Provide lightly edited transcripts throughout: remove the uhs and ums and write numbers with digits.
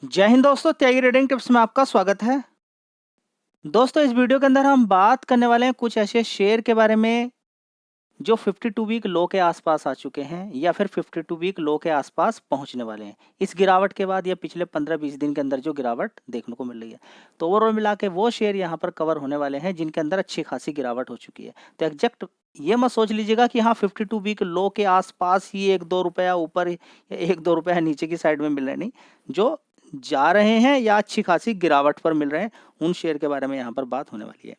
जय हिंद दोस्तों, त्यागी trading tips में आपका स्वागत है। दोस्तों, इस वीडियो के अंदर हम बात करने वाले हैं कुछ ऐसे शेयर के बारे में जो 52 वीक लो के आसपास आ चुके हैं या फिर 52 वीक लो के आसपास पहुंचने वाले हैं इस गिरावट के बाद या पिछले 15-20 दिन के अंदर जो गिरावट देखने को मिल रही है। तो ओवरऑल मिला के वो शेयर यहाँ पर कवर होने वाले हैं जिनके अंदर अच्छी खासी गिरावट हो चुकी है। तो एग्जैक्ट ये मत सोच लीजिएगा कि हाँ 52 वीक लो के आसपास ही 1-2 रुपया ऊपर या 1-2 रुपया नीचे की साइड में मिल रहे, नहीं, जो जा रहे हैं या अच्छी खासी गिरावट पर मिल रहे हैं उन शेयर के बारे में यहाँ पर बात होने वाली है।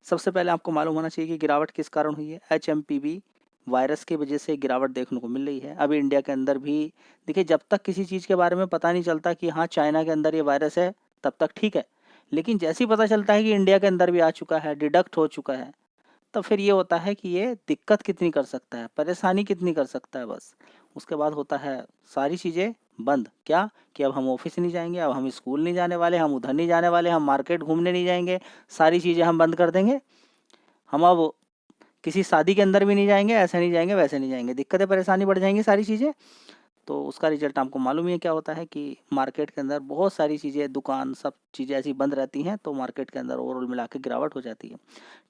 सबसे पहले आपको मालूम होना चाहिए कि गिरावट किस कारण हुई है। HMPV वायरस की वजह से गिरावट देखने को मिल रही है। अभी इंडिया के अंदर भी देखिए, जब तक किसी चीज़ के बारे में पता नहीं चलता कि हाँ चाइना के अंदर ये वायरस है तब तक ठीक है, लेकिन जैसे ही पता चलता है कि इंडिया के अंदर भी आ चुका है, डिडक्ट हो चुका है, तो फिर ये होता है कि ये दिक्कत कितनी कर सकता है, परेशानी कितनी कर सकता है। बस उसके बाद होता है सारी चीज़ें बंद। क्या कि अब हम ऑफिस नहीं जाएंगे, अब हम स्कूल नहीं जाने वाले, हम उधर नहीं जाने वाले, हम मार्केट घूमने नहीं जाएंगे, सारी चीज़ें हम बंद कर देंगे। हम अब किसी शादी के अंदर भी नहीं जाएंगे, ऐसे नहीं जाएंगे, वैसे नहीं जाएंगे, दिक्कतें परेशानी बढ़ जाएंगी सारी चीज़ें। तो उसका रिजल्ट आपको मालूम ही है क्या होता है कि मार्केट के अंदर बहुत सारी चीज़ें, दुकान, सब चीज़ें ऐसी बंद रहती हैं, तो मार्केट के अंदर ओवरऑल मिला के गिरावट हो जाती है।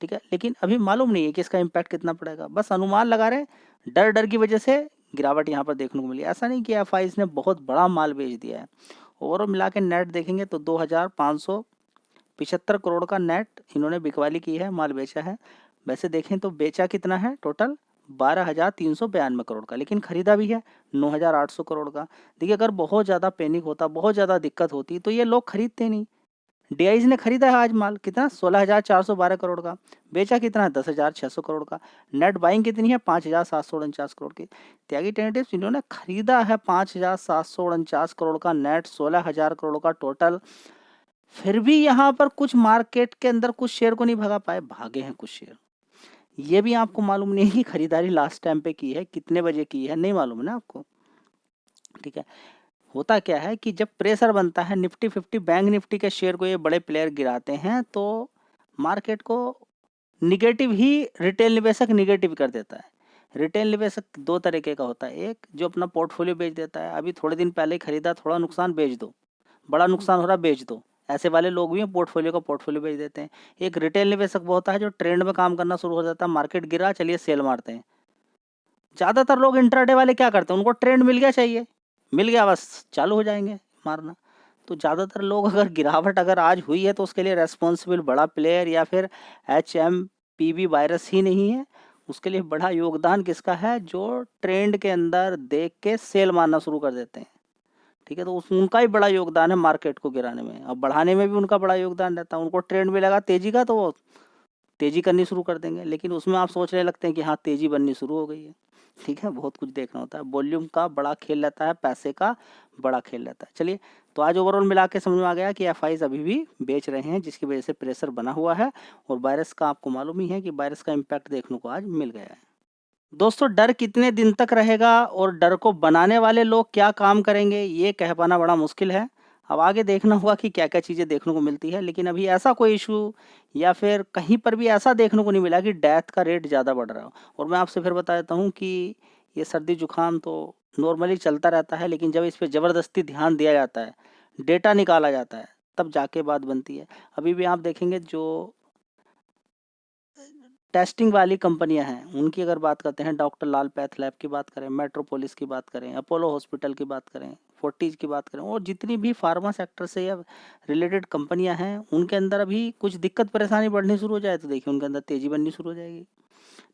ठीक है, लेकिन अभी मालूम नहीं है कि इसका इम्पैक्ट कितना पड़ेगा, बस अनुमान लगा रहे हैं। डर डर की वजह से गिरावट यहाँ पर देखने को मिली। ऐसा नहीं कि FIs ने बहुत बड़ा माल बेच दिया है। ओवरऑल मिला के नेट देखेंगे तो 2575 करोड़ का नेट इन्होंने बिकवाली की है, माल बेचा है। वैसे देखें तो बेचा कितना है टोटल, 12,392 करोड़ का, लेकिन खरीदा भी है 9,800 करोड़ का। देखिए, अगर बहुत ज़्यादा पैनिक होता, बहुत ज़्यादा दिक्कत होती, तो ये लोग खरीदते नहीं। DIs ने खरीदा है आज माल कितना, 16,412 करोड़ का। बेचा कितना है, 10,600 करोड़ का। नेट बाइंग कितनी है, 5,749 करोड़ की। त्यागी टेनेटिव्स इन्होंने खरीदा है 5,749 करोड़ का नेट, 16,000 करोड़ का टोटल। फिर भी यहाँ पर कुछ मार्केट के अंदर कुछ शेयर को नहीं भगा पाए, भागे हैं कुछ शेयर। ये भी आपको मालूम नहीं है कि खरीदारी लास्ट टाइम पे की है, कितने बजे की है, नहीं मालूम है ना आपको। ठीक है, होता क्या है कि जब प्रेशर बनता है, निफ्टी 50, बैंक निफ्टी के शेयर को ये बड़े प्लेयर गिराते हैं, तो मार्केट को निगेटिव ही रिटेल निवेशक निगेटिव कर देता है। रिटेल निवेशक दो तरीके का होता है, एक जो अपना पोर्टफोलियो बेच देता है, अभी थोड़े दिन पहले ही खरीदा, थोड़ा नुकसान बेच दो, बड़ा नुकसान हो रहा बेच दो, ऐसे वाले लोग भी हैं, पोर्टफोलियो का पोर्टफोलियो बेच देते हैं। एक रिटेल निवेशक वो होता है जो ट्रेंड में काम करना शुरू हो जाता है, मार्केट गिरा, चलिए सेल मारते हैं। ज़्यादातर लोग इंट्राडे वाले क्या करते हैं, उनको ट्रेंड मिल गया, चाहिए मिल गया, बस चालू हो जाएंगे मारना। तो ज़्यादातर लोग अगर गिरावट अगर आज हुई है तो उसके लिए रेस्पॉन्सिबल बड़ा प्लेयर या फिर HMPV वायरस ही नहीं है, उसके लिए बड़ा योगदान किसका है, जो ट्रेंड के अंदर देख के सेल मारना शुरू कर देते हैं। ठीक है, तो उनका ही बड़ा योगदान है मार्केट को गिराने में, अब बढ़ाने में भी उनका बड़ा योगदान रहता है। उनको ट्रेंड मिलेगा तेजी का तो वो तेजी करनी शुरू कर देंगे, लेकिन उसमें आप सोचने लगते हैं कि हाँ तेजी बननी शुरू हो गई है। ठीक है, बहुत कुछ देखना होता है, वॉल्यूम का बड़ा खेल रहता है, पैसे का बड़ा खेल रहता है। चलिए, तो आज ओवरऑल मिला के समझ में आ गया कि FIs अभी भी बेच रहे हैं, जिसकी वजह से प्रेशर बना हुआ है, और वायरस का आपको मालूम ही है कि वायरस का इम्पैक्ट देखने को आज मिल गया है। दोस्तों, डर कितने दिन तक रहेगा और डर को बनाने वाले लोग क्या काम करेंगे, ये कह पाना बड़ा मुश्किल है। अब आगे देखना होगा कि क्या क्या चीज़ें देखने को मिलती है, लेकिन अभी ऐसा कोई इशू या फिर कहीं पर भी ऐसा देखने को नहीं मिला कि डेथ का रेट ज़्यादा बढ़ रहा हो। और मैं आपसे फिर बता देता हूँ कि ये सर्दी जुकाम तो नॉर्मली चलता रहता है, लेकिन जब इस पर ज़बरदस्ती ध्यान दिया जाता है, डेटा निकाला जाता है, तब जाके बात बनती है। अभी भी आप देखेंगे जो टेस्टिंग वाली कंपनियां हैं, उनकी अगर बात करते हैं, डॉक्टर लाल पैथ लैब की बात करें, मेट्रोपोलिस की बात करें, अपोलो हॉस्पिटल की बात करें, फोर्टीज की बात करें, और जितनी भी फार्मा सेक्टर से या रिलेटेड कंपनियां हैं, उनके अंदर अभी कुछ दिक्कत परेशानी बढ़नी शुरू हो जाए तो देखिए उनके अंदर तेजी बननी शुरू हो जाएगी।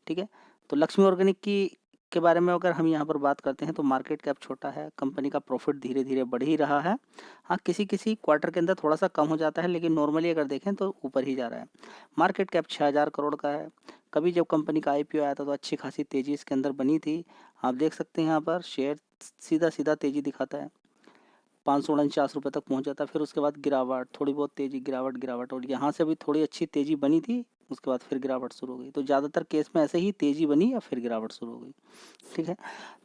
ठीक है, तो लक्ष्मी ऑर्गेनिक की के बारे में अगर हम यहाँ पर बात करते हैं तो मार्केट कैप छोटा है, कंपनी का प्रॉफिट धीरे धीरे बढ़ ही रहा है। हाँ, किसी किसी क्वार्टर के अंदर थोड़ा सा कम हो जाता है, लेकिन नॉर्मली अगर देखें तो ऊपर ही जा रहा है। मार्केट कैप 6,000 करोड़ का है। कभी जब कंपनी का IPO आया था तो अच्छी खासी तेज़ी इसके अंदर बनी थी। आप देख सकते हैं यहाँ पर शेयर सीधा सीधा तेज़ी दिखाता है, 549 रुपये तक पहुँचा था। फिर उसके बाद गिरावट, थोड़ी बहुत तेज़ी, गिरावट गिरावट, और यहाँ से भी थोड़ी अच्छी तेज़ी बनी थी, उसके बाद फिर गिरावट शुरू हो गई। तो ज़्यादातर केस में ऐसे ही तेज़ी बनी या फिर गिरावट शुरू हो गई। ठीक है,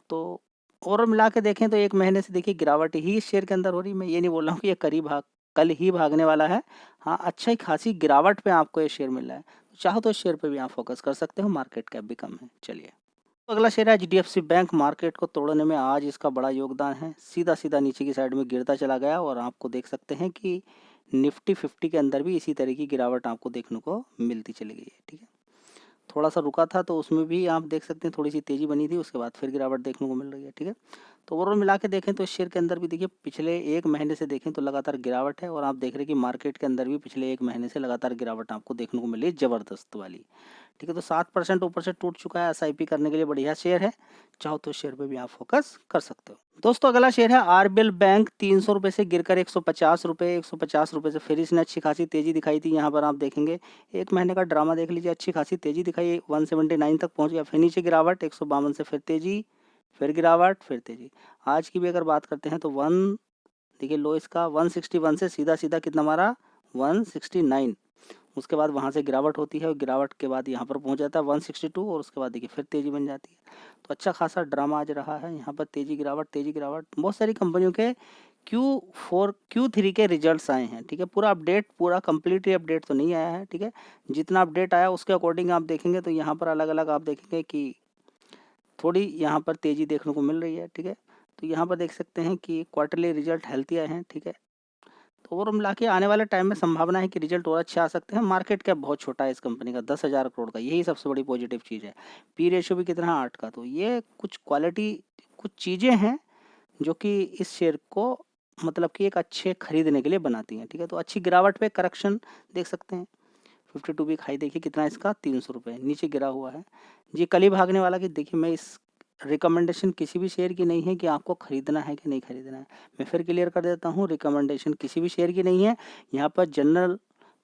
तो और मिला के देखें तो 1 महीने से देखिए गिरावट ही इस शेयर के अंदर हो रही। मैं ये नहीं बोल रहा हूँ कि ये करीब कल ही भागने वाला है। हाँ, अच्छा ही खासी गिरावट पे आपको ये शेयर मिल रहा है, तो चाहो तो इस शेयर पे भी आप फोकस कर सकते हो, मार्केट कैप भी कम है। चलिए। तो अगला शेयर है एचडीएफसी बैंक। मार्केट को तोड़ने में आज इसका बड़ा योगदान है। सीधा सीधा नीचे की साइड में गिरता चला गया और आपको देख सकते हैं कि निफ्टी 50 के अंदर भी इसी तरह की गिरावट आपको देखने को मिलती चली गई है। ठीक है, थोड़ा सा रुका था तो उसमें भी आप देख सकते हैं थोड़ी सी तेज़ी बनी थी, उसके बाद फिर गिरावट देखने को मिल रही है। ठीक है, तो ओवरऑल मिला के देखें तो इस शेयर के अंदर भी देखिए पिछले 1 महीने से देखें तो लगातार गिरावट है और आप देख रहे हैं कि मार्केट के अंदर भी पिछले 1 महीने से लगातार गिरावट आपको देखने को मिली है, ज़बरदस्त वाली। ठीक है, तो 7% ऊपर से टूट चुका है। एसआईपी करने के लिए बढ़िया शेयर है, चाहो तो शेयर पे भी आप फोकस कर सकते हो। दोस्तों अगला शेयर है आरबीएल बैंक। 300 रुपये से गिरकर 150 रुपये, 150 रुपये से फिर इसने अच्छी खासी तेज़ी दिखाई थी। यहाँ पर आप देखेंगे 1 महीने का ड्रामा देख लीजिए, अच्छी खासी तेज़ी दिखाई, 179 तक पहुँच गया, फिर नीचे गिरावट, 152 से फिर तेज़ी, फिर गिरावट, फिर तेज़ी। आज की भी अगर बात करते हैं तो देखिए लो इसका 161 से सीधा सीधा कितना मारा 169, उसके बाद वहाँ से गिरावट होती है और गिरावट के बाद यहाँ पर पहुँच जाता है 162 और उसके बाद देखिए फिर तेज़ी बन जाती है। तो अच्छा खासा ड्रामा आज रहा है यहाँ पर, तेज़ी गिरावट। बहुत सारी कंपनियों के Q3 के रिजल्ट्स आए हैं। ठीक है, पूरा कंप्लीटली अपडेट तो नहीं आया है। ठीक है, जितना अपडेट आया उसके अकॉर्डिंग आप देखेंगे तो यहाँ पर अलग अलग आप देखेंगे कि थोड़ी यहाँ पर तेज़ी देखने को मिल रही है। ठीक है, तो यहाँ पर देख सकते हैं कि क्वार्टरली रिजल्ट हेल्थी आए हैं। ठीक है, तो ओवरऑल मिला के आने वाले टाइम में संभावना है कि रिजल्ट और अच्छे आ सकते हैं। मार्केट कैप बहुत छोटा है इस कंपनी का, 10,000 करोड़ का, यही सबसे बड़ी पॉजिटिव चीज़ है। पी रेशियो भी कितना है 8 का। तो ये कुछ चीज़ें हैं जो कि इस शेयर को मतलब कि एक अच्छे खरीदने के लिए बनाती हैं। ठीक है, तो अच्छी गिरावट पे करेक्शन देख सकते हैं। 52 वीक हाई देखिए कितना इसका 300 रुपये नीचे गिरा हुआ है जी, कल ही भागने वाला कि देखिए मैं इस रिकमेंडेशन किसी भी शेयर की नहीं है कि आपको खरीदना है कि नहीं खरीदना है। मैं फिर क्लियर कर देता हूँ, रिकमेंडेशन किसी भी शेयर की नहीं है। यहाँ पर जनरल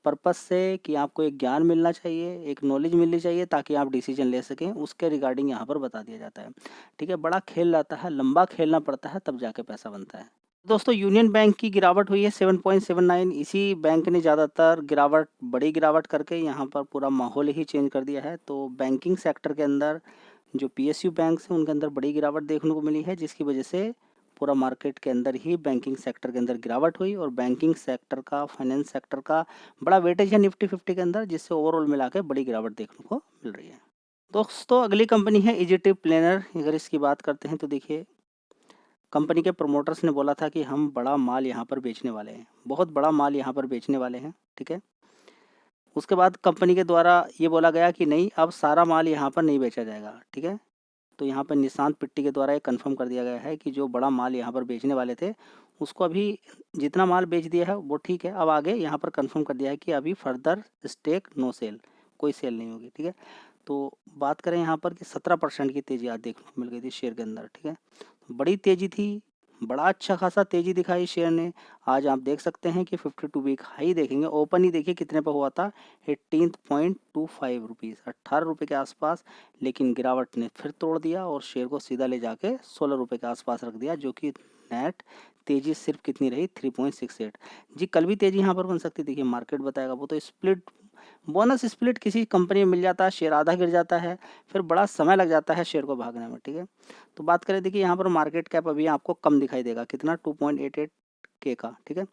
पर्पस से कि आपको एक ज्ञान मिलना चाहिए, एक नॉलेज मिलनी चाहिए ताकि आप डिसीजन ले सकें, उसके रिगार्डिंग यहाँ पर बता दिया जाता है। ठीक है, बड़ा खेल रहता है, लंबा खेलना पड़ता है तब जाके पैसा बनता है। दोस्तों यूनियन बैंक की गिरावट हुई है 7.79। इसी बैंक ने ज़्यादातर बड़ी गिरावट करके यहाँ पर पूरा माहौल ही चेंज कर दिया है। तो बैंकिंग सेक्टर के अंदर जो पीएसयू बैंक्स हैं उनके अंदर बड़ी गिरावट देखने को मिली है, जिसकी वजह से पूरा मार्केट के अंदर ही बैंकिंग सेक्टर के अंदर गिरावट हुई और बैंकिंग सेक्टर का, फाइनेंस सेक्टर का बड़ा वेटेज है निफ्टी 50 के अंदर, जिससे ओवरऑल मिला के बड़ी गिरावट देखने को मिल रही है। दोस्तों अगली कंपनी है इजिटिव प्लेनर। अगर इसकी बात करते हैं तो देखिए कंपनी के प्रमोटर्स ने बोला था कि हम बड़ा माल यहाँ पर बेचने वाले हैं, बहुत बड़ा माल यहाँ पर बेचने वाले हैं। ठीक है, उसके बाद कंपनी के द्वारा ये बोला गया कि नहीं, अब सारा माल यहाँ पर नहीं बेचा जाएगा। ठीक है, तो यहाँ पर निशांत पिट्टी के द्वारा ये कंफर्म कर दिया गया है कि जो बड़ा माल यहाँ पर बेचने वाले थे उसको अभी जितना माल बेच दिया है वो ठीक है, अब आगे यहाँ पर कंफर्म कर दिया है कि अभी फर्दर स्टेक नो सेल, कोई सेल नहीं होगी। ठीक है, तो बात करें यहाँ पर कि 17% की तेज़ी आज देखने को मिल गई थी शेयर के अंदर। ठीक है, बड़ी तेज़ी थी, बड़ा अच्छा खासा तेज़ी दिखाई शेयर ने। आज आप देख सकते हैं कि 52 वीक हाई देखेंगे, ओपन ही देखिए कितने पर हुआ था 18.25 रुपीज़, 18 रुपये के आसपास, लेकिन गिरावट ने फिर तोड़ दिया और शेयर को सीधा ले जाके 16 रुपये के आसपास रख दिया, जो कि नेट तेज़ी सिर्फ कितनी रही 3.68 जी। कल भी तेज़ी यहाँ पर बन सकती, देखिए मार्केट बताएगा, वो तो बोनस स्प्लिट किसी कंपनी में मिल जाता है, शेयर आधा गिर जाता है, फिर बड़ा समय लग जाता है शेयर को भागने में। ठीक है, तो बात करें देखिए यहाँ पर मार्केट कैप अभी आपको कम दिखाई देगा, कितना 2.88 के का। ठीक है,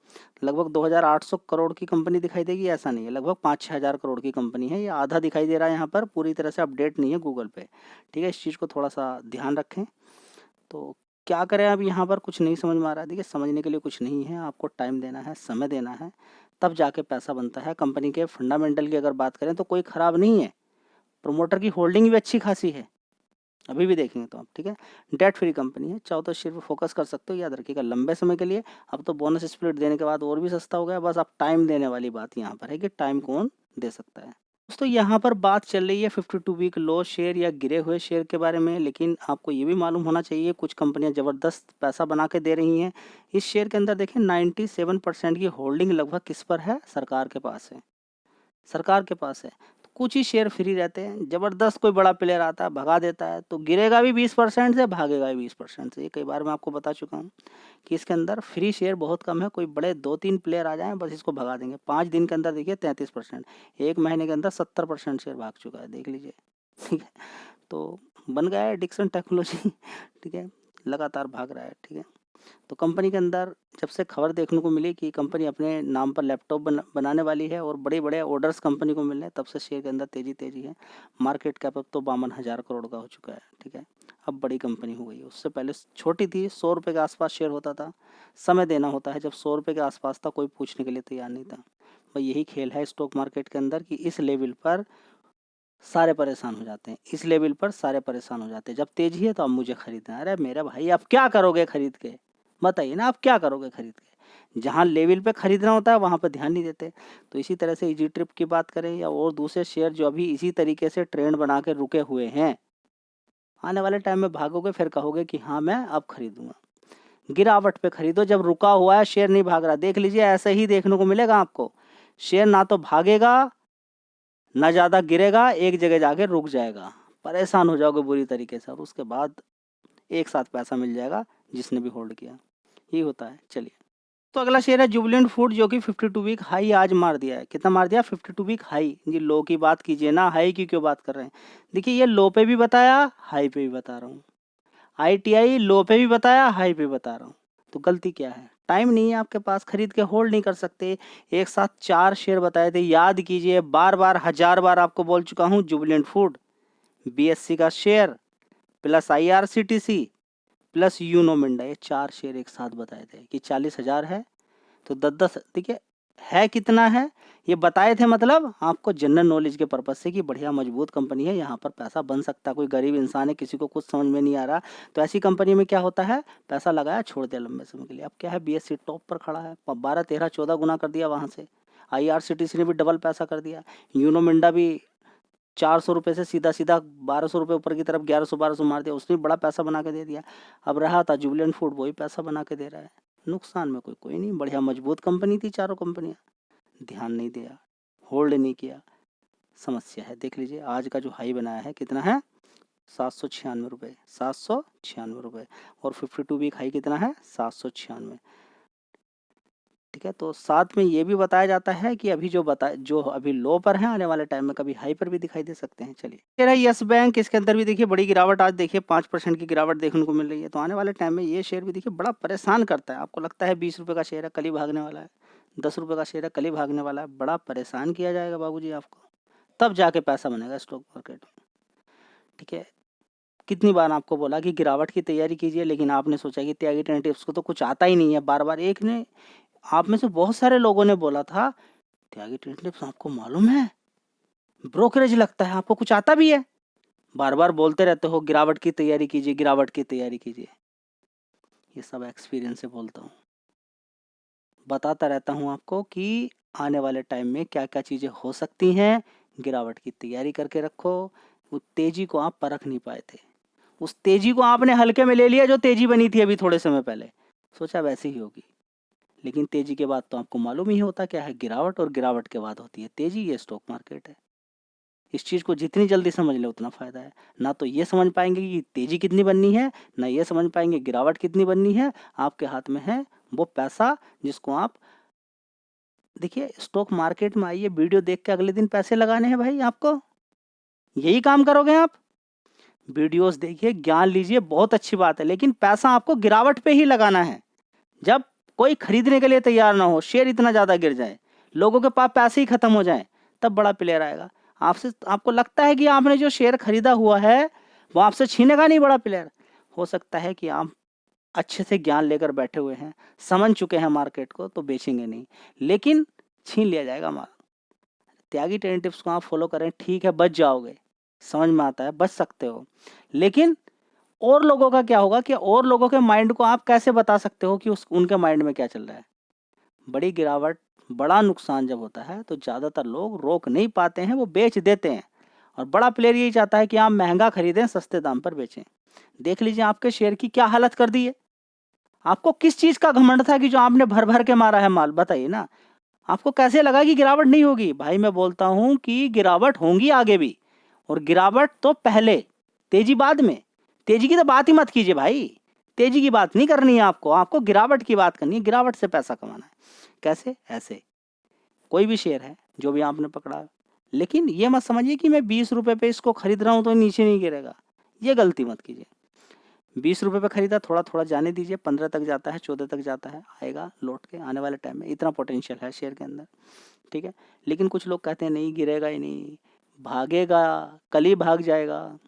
लगभग 2800 करोड़ की कंपनी दिखाई देगी, ऐसा नहीं है, लगभग 5-6 हज़ार करोड़ की कंपनी है। ये आधा दिखाई दे रहा है यहाँ पर, पूरी तरह से अपडेट नहीं है गूगल पे। ठीक है, इस चीज़ को थोड़ा सा ध्यान रखें। तो क्या करें, अब यहाँ पर कुछ नहीं समझ में आ रहा है। देखिए समझने के लिए कुछ नहीं है, आपको टाइम देना है, समय देना है, तब जाके पैसा बनता है। कंपनी के फंडामेंटल की अगर बात करें तो कोई ख़राब नहीं है, प्रमोटर की होल्डिंग भी अच्छी खासी है, अभी भी देखेंगे तो आप। ठीक है, डेट फ्री कंपनी है, चाहो तो शेयर पर फोकस कर सकते हो, याद रखिएगा लंबे समय के लिए। अब तो बोनस स्प्लिट देने के बाद और भी सस्ता हो गया, बस अब टाइम देने वाली बात यहाँ पर है कि टाइम कौन दे सकता है। दोस्तों यहाँ पर बात चल रही है 52 वीक लो शेयर या गिरे हुए शेयर के बारे में, लेकिन आपको ये भी मालूम होना चाहिए कुछ कंपनियां ज़बरदस्त पैसा बना के दे रही हैं। इस शेयर के अंदर देखें 97% की होल्डिंग लगभग किस पर है, सरकार के पास है, सरकार के पास है। तो कुछ ही शेयर फ्री रहते हैं, ज़बरदस्त कोई बड़ा प्लेयर आता है भगा देता है, तो गिरेगा भी 20% से, भागेगा भी 20% से। ये कई बार मैं आपको बता चुका हूँ कि इसके अंदर फ्री शेयर बहुत कम है, कोई बड़े 2-3 प्लेयर आ जाएं बस इसको भगा देंगे। 5 दिन के अंदर देखिए 33%, 1 महीने के अंदर 70% शेयर भाग चुका है, देख लीजिए। ठीक है, तो बन गया है डिक्सन टेक्नोलॉजी। ठीक है, लगातार भाग रहा है। ठीक है, तो कंपनी के अंदर जब से खबर देखने को मिली कि कंपनी अपने नाम पर लैपटॉप बनाने वाली है और बड़े-बड़े ऑर्डर्स कंपनी को मिल रहे हैं, तब से शेयर के अंदर तेज़ी है। मार्केट कैप अब तो 52,000 करोड़ का हो चुका है, ठीक है। अब बड़ी कंपनी हो गई है, उससे पहले छोटी थी, ₹100 के आस-पास शेयर होता था। समय देना होता है, जब ₹100 के आस-पास था, कोई पूछने के लिए तैयार नहीं था। भाई यही खेल है स्टॉक मार्केट के अंदर कि इस लेवल पर सारे परेशान हो जाते हैं, इस लेवल पर सारे परेशान हो जाते हैं। जब तेज़ी है तो अब मुझे खरीदना है। अरे मेरे भाई आप क्या करोगे खरीद के? बताइए ना, आप क्या करोगे खरीद के? जहाँ लेवल पे खरीदना होता है वहाँ पर ध्यान नहीं देते। तो इसी तरह से ईजी ट्रिप की बात करें या और दूसरे शेयर जो अभी इसी तरीके से ट्रेंड बना के रुके हुए हैं, आने वाले टाइम में भागोगे फिर कहोगे कि हाँ मैं अब खरीदूंगा। गिरावट पे खरीदो, जब रुका हुआ है शेयर नहीं भाग रहा। देख लीजिए ऐसे ही देखने को मिलेगा आपको, शेयर ना तो भागेगा ना ज़्यादा गिरेगा, एक जगह जाके रुक जाएगा, परेशान हो जाओगे बुरी तरीके से और उसके बाद एक साथ पैसा मिल जाएगा जिसने भी होल्ड किया। यही होता है। चलिए, तो अगला शेयर है जुबिलेंट फूड, जो कि 52 वीक हाई आज मार दिया है। कितना मार दिया? 52 वीक हाई। जी लो की बात कीजिए ना, हाई की क्यों बात कर रहे हैं? देखिए ये लो पे भी बताया, हाई पे भी बता रहा हूँ। ITI लो पे भी बताया, हाई पे बता रहा हूँ। तो गलती क्या है? टाइम नहीं है आपके पास, खरीद के होल्ड नहीं कर सकते। एक साथ 4 शेयर बताए थे, याद कीजिए, बार-बार 1000 बार आपको बोल चुका हूँ। जुबिलेंट फूड, BSC का share plus IRCTC plus Uno Minda, ये 4 शेयर एक साथ बताए थे कि 40,000 है तो 10-10। देखिए है कितना है ये बताए थे, मतलब आपको जनरल नॉलेज के पर्पज से कि बढ़िया मजबूत कंपनी है, यहाँ पर पैसा बन सकता है। कोई गरीब इंसान है, किसी को कुछ समझ में नहीं आ रहा, तो ऐसी कंपनी में क्या होता है, पैसा लगाया छोड़ दिया लंबे समय के लिए। अब क्या है, BSC टॉप पर खड़ा है, 12, 13, 14 गुना कर दिया वहाँ से। IRCTC ने भी डबल पैसा कर दिया। यूनो मिंडा भी 400 रुपये से सीधा 1200 रुपये ऊपर की तरफ 1100-1200 मार दिया, उसने बड़ा पैसा बना के दे दिया। अब रहा था जुबिलेंट फूड, वही पैसा बना के दे रहा है। नुकसान में कोई नहीं, बढ़िया मजबूत कंपनी थी चारों कंपनियां, ध्यान नहीं दिया, होल्ड नहीं किया, समस्या है। देख लीजिए आज का जो हाई बनाया है कितना है, 796 रुपये, 796 रुपये। और 52 वीक हाई कितना है, 796। ठीक है, तो साथ में ये भी बताया जाता है कि अभी जो अभी लो पर है, आने वाले टाइम में कभी हाई पर भी दिखाई दे सकते हैं। चलिए, शेयर है यस बैंक, इसके अंदर भी देखिए बड़ी गिरावट, आज देखिए 5% की गिरावट देखने को मिल रही है। तो आने वाले टाइम में ये शेयर भी देखिए बड़ा परेशान करता है। आपको लगता है 20 रुपये का शेयर है, कल ही भागने वाला है, 10 रुपये का शेयर है, कल ही भागने वाला है, बड़ा परेशान किया जाएगा बाबूजी आपको, तब जाके पैसा बनेगा स्टॉक मार्केट में। ठीक है, कितनी बार आपको बोला कि गिरावट की तैयारी कीजिए, लेकिन आपने सोचा कि त्यागी ट्रेंड टिप्स को तो कुछ आता ही नहीं है। बार बार एक ने, आप में से बहुत सारे लोगों ने बोला था त्यागी ट्रेंड टिप्स आपको मालूम है, ब्रोकरेज लगता है, आपको कुछ आता भी है, बार बार बोलते रहते हो गिरावट की तैयारी कीजिए, गिरावट की तैयारी कीजिए। ये सब एक्सपीरियंस से बोलता हूँ, बताता रहता हूँ आपको कि आने वाले टाइम में क्या क्या चीज़ें हो सकती हैं। गिरावट की तैयारी करके रखो। वो तेजी को आप परख नहीं पाए थे, उस तेजी को आपने हल्के में ले लिया जो तेजी बनी थी अभी थोड़े समय पहले, सोचा वैसे ही होगी, लेकिन तेजी के बाद तो आपको मालूम ही होता क्या है गिरावट, और गिरावट के बाद होती है तेजी। ये स्टॉक मार्केट है, इस चीज़ को जितनी जल्दी समझ ले उतना फ़ायदा है। ना तो ये समझ पाएंगे कि तेजी कितनी बननी है, ना ये समझ पाएंगे गिरावट कितनी बननी है। आपके हाथ में है वो पैसा जिसको आप, देखिए स्टॉक मार्केट में आइए, वीडियो देख के अगले दिन पैसे लगाने हैं भाई, आपको यही काम करोगे आप। वीडियोस देखिए, ज्ञान लीजिए, बहुत अच्छी बात है, लेकिन पैसा आपको गिरावट पे ही लगाना है। जब कोई खरीदने के लिए तैयार ना हो, शेयर इतना ज़्यादा गिर जाए, लोगों के पास पैसे ही खत्म हो जाए, तब बड़ा प्लेयर आएगा। आपको लगता है कि आपने जो शेयर खरीदा हुआ है वो आपसे छीनेगा नहीं बड़ा प्लेयर। हो सकता है कि आप अच्छे से ज्ञान लेकर बैठे हुए हैं, समझ चुके हैं मार्केट को, तो बेचेंगे नहीं, लेकिन छीन लिया जाएगा माल। त्यागी ट्रेंड टिप्स को आप फॉलो करें, ठीक है, बच जाओगे, समझ में आता है, बच सकते हो। लेकिन और लोगों का क्या होगा कि और लोगों के माइंड को आप कैसे बता सकते हो कि उनके माइंड में क्या चल रहा है। बड़ी गिरावट, बड़ा नुकसान जब होता है तो ज़्यादातर लोग रोक नहीं पाते हैं, वो बेच देते हैं। और बड़ा प्लेयर यही चाहता है कि आप महंगा खरीदें, सस्ते दाम पर बेचें। देख लीजिए आपके शेयर की क्या हालत कर दी है। आपको किस चीज़ का घमंड था कि जो आपने भर भर के मारा है माल, बताइए ना। आपको कैसे लगा कि गिरावट नहीं होगी? भाई मैं बोलता हूँ कि गिरावट होंगी आगे भी, और गिरावट तो पहले, तेजी बाद में। तेजी की तो बात ही मत कीजिए भाई, तेजी की बात नहीं करनी है आपको, आपको गिरावट की बात करनी है। गिरावट से पैसा कमाना है। कैसे? ऐसे कोई भी शेयर है जो भी आपने पकड़ा, लेकिन ये मत समझिए कि मैं 20 रुपये पे इसको खरीद रहा हूँ तो नीचे नहीं गिरेगा, ये गलती मत कीजिए। ₹20 पे खरीदा, थोड़ा थोड़ा जाने दीजिए, 15 तक जाता है, 14 तक जाता है, आएगा लौट के आने वाले टाइम में, इतना पोटेंशियल है शेयर के अंदर, ठीक है। लेकिन कुछ लोग कहते हैं नहीं गिरेगा ही नहीं, भागेगा, कल ही भाग जाएगा।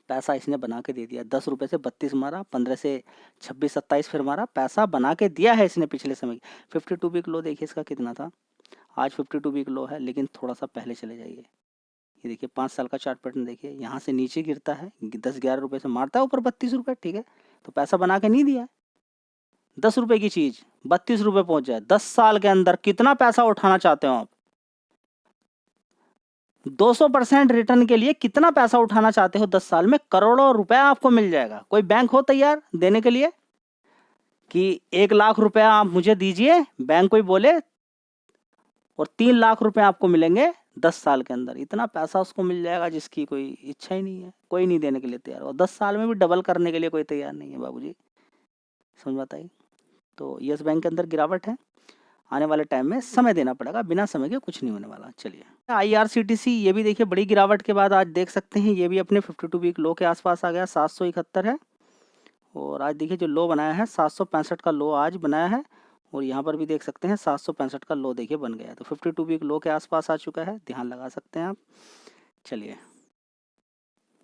पैसा इसने बना के दे दिया, ₹10 से 32 मारा, 15 से 26-27 फिर मारा, पैसा बना के दिया है इसने पिछले समय। 52 वीक लो देखिए इसका कितना था, आज 52 वीक लो है, लेकिन थोड़ा सा पहले चले जाइए, ये देखिए 5 साल का चार्ट पैटर्न देखिए, यहाँ से नीचे गिरता है, 10-11 से मारता है ऊपर ₹32, ठीक है। तो पैसा बना के नहीं दिया, ₹10 की चीज ₹32 पहुंच जाए 10 साल के अंदर, कितना पैसा उठाना चाहते हो आप? 200% रिटर्न के लिए कितना पैसा उठाना चाहते हो 10 साल में? करोड़ों रुपया आपको मिल जाएगा। कोई बैंक हो तैयार देने के लिए कि 1 लाख रुपया आप मुझे दीजिए, बैंक कोई बोले, और 3 लाख रुपए आपको मिलेंगे 10 साल के अंदर। इतना पैसा उसको मिल जाएगा जिसकी कोई इच्छा ही नहीं है, कोई नहीं देने के लिए तैयार, और 10 साल में भी डबल करने के लिए कोई तैयार नहीं है बाबूजी, समझ बात आई? तो यस बैंक के अंदर गिरावट है, आने वाले टाइम में समय देना पड़ेगा, बिना समय के कुछ नहीं होने वाला। चलिए IRCTC, ये भी देखिए बड़ी गिरावट के बाद आज देख सकते हैं, ये भी अपने 52 वीक लो के आसपास आ गया, 771 है, और आज देखिए जो लो बनाया है 765 का लो आज बनाया है, और यहाँ पर भी देख सकते हैं 765 का लो देखिए बन गया, तो 52 वीक लो के आसपास आ चुका है, ध्यान लगा सकते हैं आप। चलिए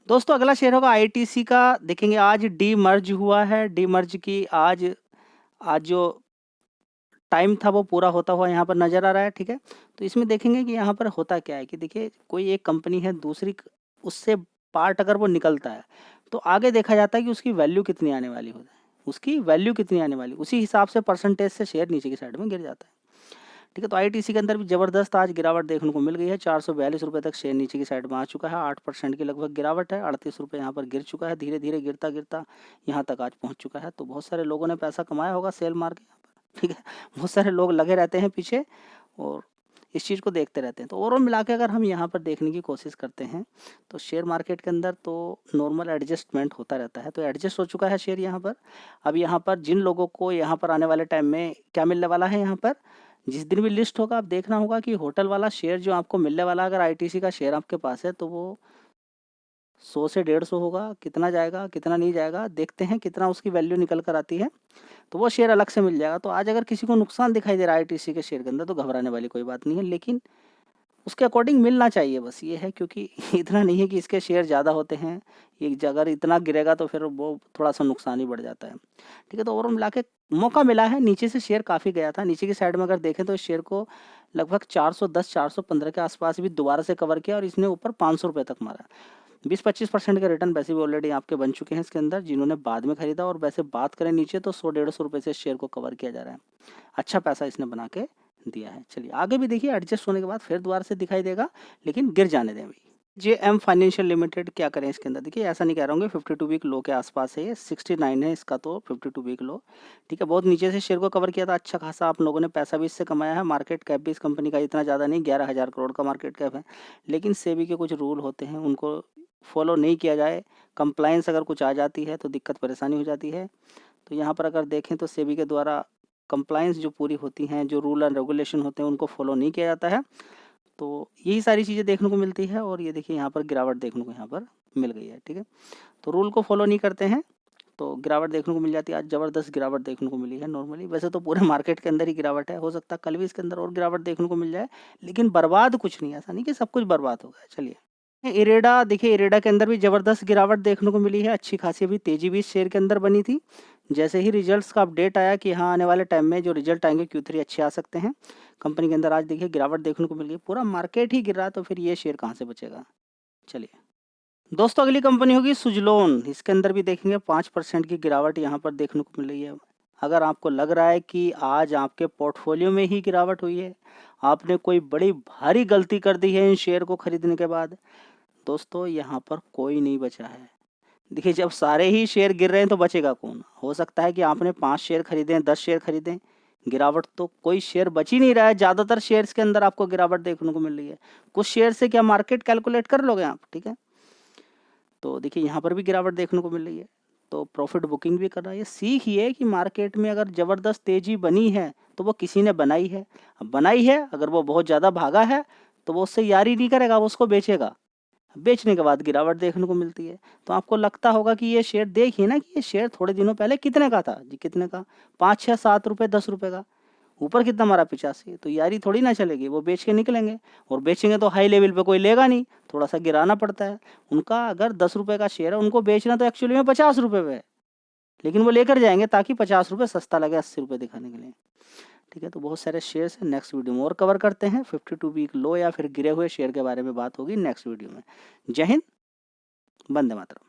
दोस्तों, अगला शेयर होगा ITC का। देखेंगे आज डी मर्ज हुआ है, डी मर्ज की आज जो टाइम था वो पूरा होता हुआ यहाँ पर नज़र आ रहा है, ठीक है। तो इसमें देखेंगे कि यहाँ पर होता क्या है कि देखिए कोई एक कंपनी है, दूसरी उससे पार्ट अगर वो निकलता है तो आगे देखा जाता है कि उसकी वैल्यू कितनी आने वाली होती है, उसकी वैल्यू कितनी आने वाली, उसी हिसाब से परसेंटेज से शेयर नीचे की साइड में गिर जाता है, ठीक है। तो ITC के अंदर भी ज़बरदस्त आज गिरावट देखने को मिल गई है, 442 रुपये तक शेयर नीचे की साइड में आ चुका है, 8% की लगभग गिरावट है, 38 रुपये यहाँ पर गिर चुका है, धीरे धीरे गिरता गिरता यहाँ तक आज पहुँच चुका है। तो बहुत सारे लोगों ने पैसा कमाया होगा सेल मार के, ठीक है, बहुत सारे लोग लगे रहते हैं पीछे और इस चीज़ को देखते रहते हैं। तो ओवरऑल मिला के अगर हम यहाँ पर देखने की कोशिश करते हैं तो शेयर मार्केट के अंदर तो नॉर्मल एडजस्टमेंट होता रहता है, तो एडजस्ट हो चुका है शेयर यहाँ पर। अब यहाँ पर जिन लोगों को यहाँ पर आने वाले टाइम में क्या मिलने वाला है, यहाँ पर जिस दिन भी लिस्ट होगा आप देखना होगा कि होटल वाला शेयर जो आपको मिलने वाला, अगर ITC का शेयर आपके पास है तो वो 100 से 150 होगा, कितना जाएगा कितना नहीं जाएगा देखते हैं, कितना उसकी वैल्यू निकल कर आती है तो वो शेयर अलग से मिल जाएगा। तो आज अगर किसी को नुकसान दिखाई दे रहा है ITC के शेयर के अंदर तो घबराने वाली कोई बात नहीं है, लेकिन उसके अकॉर्डिंग मिलना चाहिए, बस ये है, क्योंकि इतना नहीं है कि इसके शेयर ज़्यादा होते हैं, ये अगर इतना गिरेगा तो फिर वो थोड़ा सा नुकसान ही बढ़ जाता है, ठीक है। तो ओवरऑल मिला के मौका मिला है, नीचे से शेयर काफ़ी गया था, नीचे की साइड में अगर देखें तो इस शेयर को लगभग 410-415 के आसपास भी दोबारा से कवर किया और इसने ऊपर 500 रुपये तक मारा। 20-25% के रिटर्न वैसे भी ऑलरेडी आपके बन चुके हैं इसके अंदर, जिन्होंने बाद में खरीदा। और वैसे बात करें नीचे तो 100-150 रुपये से शेयर को कवर किया जा रहा है, अच्छा पैसा इसने बना के दिया है। चलिए आगे भी देखिए, एडजस्ट होने के बाद फिर दोबारा से दिखाई देगा, लेकिन गिर जाने दें अभी। JM फाइनेंशियल लिमिटेड क्या करें इसके अंदर, देखिए ऐसा नहीं कह रहा हूँ, 52 वीक लो के आसपास है, ये 69 है इसका, तो 52 वीक लो, ठीक है। बहुत नीचे से शेयर को कवर किया था, अच्छा खासा आप लोगों ने पैसा भी इससे कमाया है। मार्केट कैप भी इस कंपनी का इतना ज़्यादा नहीं, 11,000 करोड़ का मार्केट कैप है, लेकिन सेबी के कुछ रूल होते हैं उनको फॉलो नहीं किया जाए, कंप्लाइंस अगर कुछ आ जाती है तो दिक्कत परेशानी हो जाती है। तो यहाँ पर अगर देखें तो सेबी के द्वारा कंप्लाइंस जो पूरी होती हैं, जो रूल एंड रेगुलेशन होते हैं उनको फॉलो नहीं किया जाता है, तो यही सारी चीज़ें देखने को मिलती है। और ये देखिए यहाँ पर गिरावट देखने को यहाँ पर मिल गई है, ठीक है। तो रूल को फॉलो नहीं करते हैं तो गिरावट देखने को मिल जाती है। आज ज़बरदस्त गिरावट देखने को मिली है नॉर्मली, वैसे तो पूरे मार्केट के अंदर ही गिरावट है, हो सकता है कल भी इसके अंदर और गिरावट देखने को मिल जाए, लेकिन बर्बाद कुछ नहीं, ऐसा नहीं कि सब कुछ बर्बाद हो गया। चलिए इरेडा, देखिए इरेडा के अंदर भी ज़बरदस्त गिरावट देखने को मिली है, अच्छी खासी अभी तेज़ी भी इस शेयर के अंदर बनी थी। जैसे ही रिजल्ट्स का अपडेट आया कि हाँ आने वाले टाइम में जो रिजल्ट आएंगे Q3 अच्छे आ सकते हैं, कंपनी के अंदर आज देखिए गिरावट देखने को मिल गई, पूरा मार्केट ही गिर रहा है तो फिर ये शेयर कहाँ से बचेगा। चलिए दोस्तों, अगली कंपनी होगी सुजलोन, इसके अंदर भी देखेंगे 5% की गिरावट यहाँ पर देखने को मिल रही है। अगर आपको लग रहा है कि आज आपके पोर्टफोलियो में ही गिरावट हुई है, आपने कोई बड़ी भारी गलती कर दी है इन शेयर को खरीदने के बाद, दोस्तों यहाँ पर कोई नहीं बचा है। देखिए जब सारे ही शेयर गिर रहे हैं तो बचेगा कौन। हो सकता है कि आपने 5 शेयर खरीदे, 10 शेयर खरीदे, गिरावट तो कोई शेयर बच ही नहीं रहा है। ज़्यादातर शेयर्स के अंदर आपको गिरावट देखने को मिल रही है, कुछ शेयर से क्या मार्केट कैलकुलेट कर लोगे आप, ठीक है। तो देखिए यहाँ पर भी गिरावट देखने को मिल रही है, तो प्रॉफिट बुकिंग भी कर रहा है। ये सीख ये कि मार्केट में अगर ज़बरदस्त तेज़ी बनी है तो वो किसी ने बनाई है, अब बनाई है, अगर वो बहुत ज़्यादा भागा है तो वो उससे यारी नहीं करेगा, वो उसको बेचेगा। बेचने के बाद गिरावट देखने को मिलती है। तो आपको लगता होगा कि ये शेयर, देखिए ना कि ये शेयर थोड़े दिनों पहले कितने का था जी, कितने का, 5, 6, 7 रुपए, 10 रुपए का, ऊपर कितना मारा 85। तो यारी थोड़ी ना चलेगी, वो बेच के निकलेंगे, और बेचेंगे तो हाई लेवल पे कोई लेगा नहीं, थोड़ा सा गिराना पड़ता है। उनका अगर 10 रुपए का शेयर है, उनको बेचना तो एक्चुअली में 50 रुपए पे है, लेकिन वो लेकर जाएंगे ताकि 50 रुपए सस्ता लगे 80 रुपए दिखाने के लिए। ठीक है, तो बहुत सारे शेयर्स हैं, नेक्स्ट वीडियो में और कवर करते हैं। 52 वीक लो या फिर गिरे हुए शेयर के बारे में बात होगी नेक्स्ट वीडियो में। जय हिंद, वंदे मातरम।